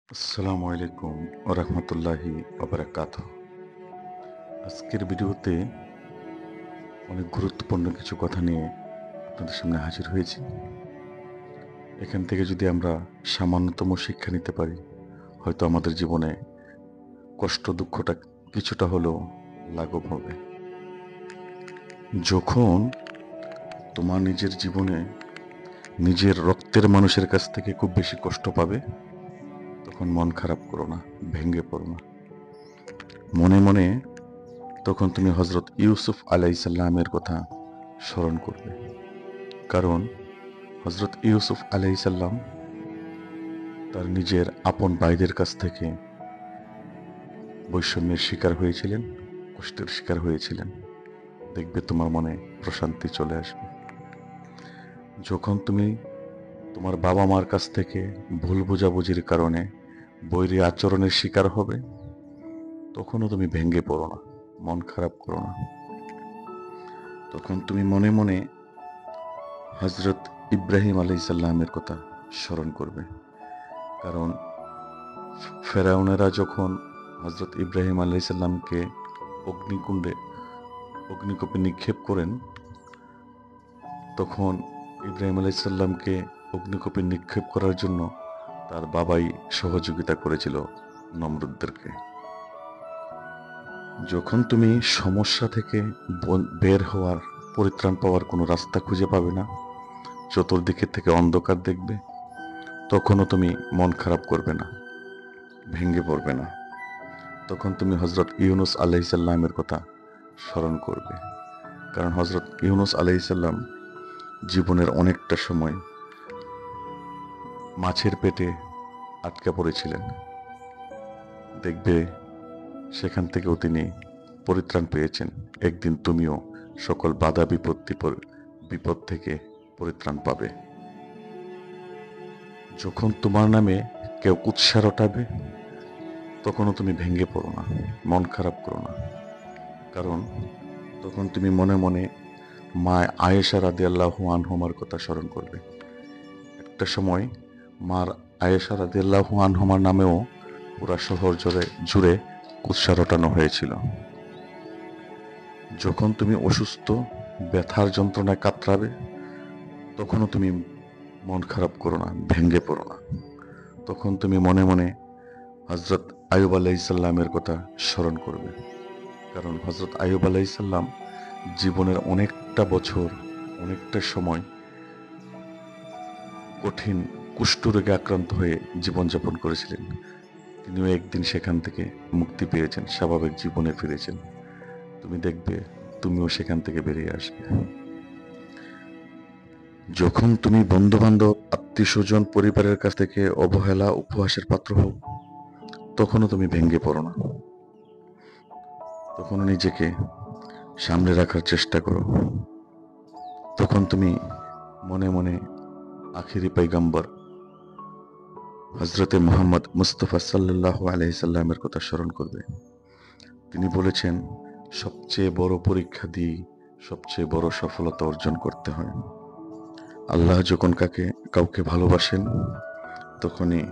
আসসালামু আলাইকুম ওরহমতুল্লাহি ওবারাকাতুহু। আজকের ভিডিওতে অনেক গুরুত্বপূর্ণ কিছু কথা নিয়ে আপনাদের সামনে হাজির হয়েছি। এখান থেকে যদি আমরা সামান্যতম শিক্ষা নিতে পারি, হয়তো আমাদের জীবনে কষ্ট দুঃখটা কিছুটা হলেও লাঘব হবে। যখন তোমার নিজের জীবনে নিজের রক্তের মানুষের কাছ থেকে খুব বেশি কষ্ট পাবে, তখন মন খারাপ করো না, ভেঙে পড়ো না। মনে মনে তখন তুমি হজরত ইউসুফ আলাইসাল্লামের কথা স্মরণ করবে। কারণ হজরত ইউসুফ আলাইসাল্লাম তার নিজের আপন ভাইদের কাছ থেকে বৈষম্যের শিকার হয়েছিলেন, কষ্টের শিকার হয়েছিলেন। দেখবে তোমার মনে প্রশান্তি চলে আসবে। যখন তুমি তোমার বাবা মার কাছ থেকে ভুল বোঝাবুঝির কারণে বৈরী আচরণের শিকার হবে, তখনও তুমি ভেঙে পড়ো না, মন খারাপ করো না। তখন তুমি মনে মনে হজরত ইব্রাহিম আলাইসাল্লামের কথা স্মরণ করবে। কারণ ফেরাউনেরা যখন হজরত ইব্রাহিম আলাইসাল্লামকে অগ্নিকুণ্ডে অগ্নিকূপে নিক্ষেপ করেন, তখন ইব্রাহিম আলাইসাল্লামকে অগ্নিকূপে নিক্ষেপ করার জন্য তার বাবাই সহযোগিতা করেছিল নমরুদদেরকে। যখন তুমি সমস্যা থেকে বের হওয়ার, পরিত্রাণ পাওয়ার কোনো রাস্তা খুঁজে পাবে না, চতুর্দিকে থেকে অন্ধকার দেখবে, তখনও তুমি মন খারাপ করবে না, ভেঙে পড়বে না। তখন তুমি হজরত ইউনুস আলাইসাল্লামের কথা স্মরণ করবে। কারণ হজরত ইউনুস আলাইসাল্লাম জীবনের অনেকটা সময় মাছের পেটে আটকা পড়েছিলেন। দেখবে সেখান থেকেও তিনি পরিত্রাণ পেয়েছেন। একদিন তুমিও সকল বাধা বিপদ থেকে পরিত্রাণ পাবে। যখন তোমার নামে কেউ কুৎসা রটাবে, তখনও তুমি ভেঙে পড়ো না, মন খারাপ করো না। কারণ তখন তুমি মনে মনে মা আয়েশা রাদিয়াল্লাহু আনহুমার কথা স্মরণ করবে। একটা সময় মার আয়েশা রাদিয়াল্লাহু আনহুমার নামেও পুরা শহর জুড়ে কুৎসা রটানো হয়েছিল। যখন তুমি অসুস্থ, ব্যথার যন্ত্রণায় কাতরাবে, তখনও তুমি মন খারাপ করো না, ভেঙে পড়ো না। তখন তুমি মনে মনে হজরত আয়ুব আলাইসাল্লামের কথা স্মরণ করবে। কারণ হজরত আয়ুব আলাইসাল্লাম জীবনের অনেকটা বছর, অনেকটা সময় কঠিন কুষ্ঠরোগে আক্রান্ত হয়ে জীবনযাপন করেছিলেন। তিনিও একদিন সেখান থেকে মুক্তি পেয়েছেন, স্বাভাবিক জীবনে ফিরেছেন। তুমি দেখবে তুমিও সেখান থেকে বেরিয়ে আসবে। যখন তুমি বন্ধু বান্ধব, আত্মীয় স্বজন, পরিবারের কাছ থেকে অবহেলা, উপহাসের পাত্র হও, তখনও তুমি ভেঙে পড়ো না। তখনও নিজেকে সামনে রাখার চেষ্টা করো। তখন তুমি মনে মনে আখিরি পয়গম্বর হজরতে মোহাম্মদ মুস্তফা সাল্লাল্লাহু আলাইহি সাল্লামের কথা স্মরণ করবে। তিনি বলেছেন, সবচেয়ে বড় পরীক্ষা দিয়ে সবচেয়ে বড় সফলতা অর্জন করতে হয়। আল্লাহ যখন কাউকে ভালোবাসেন, তখনই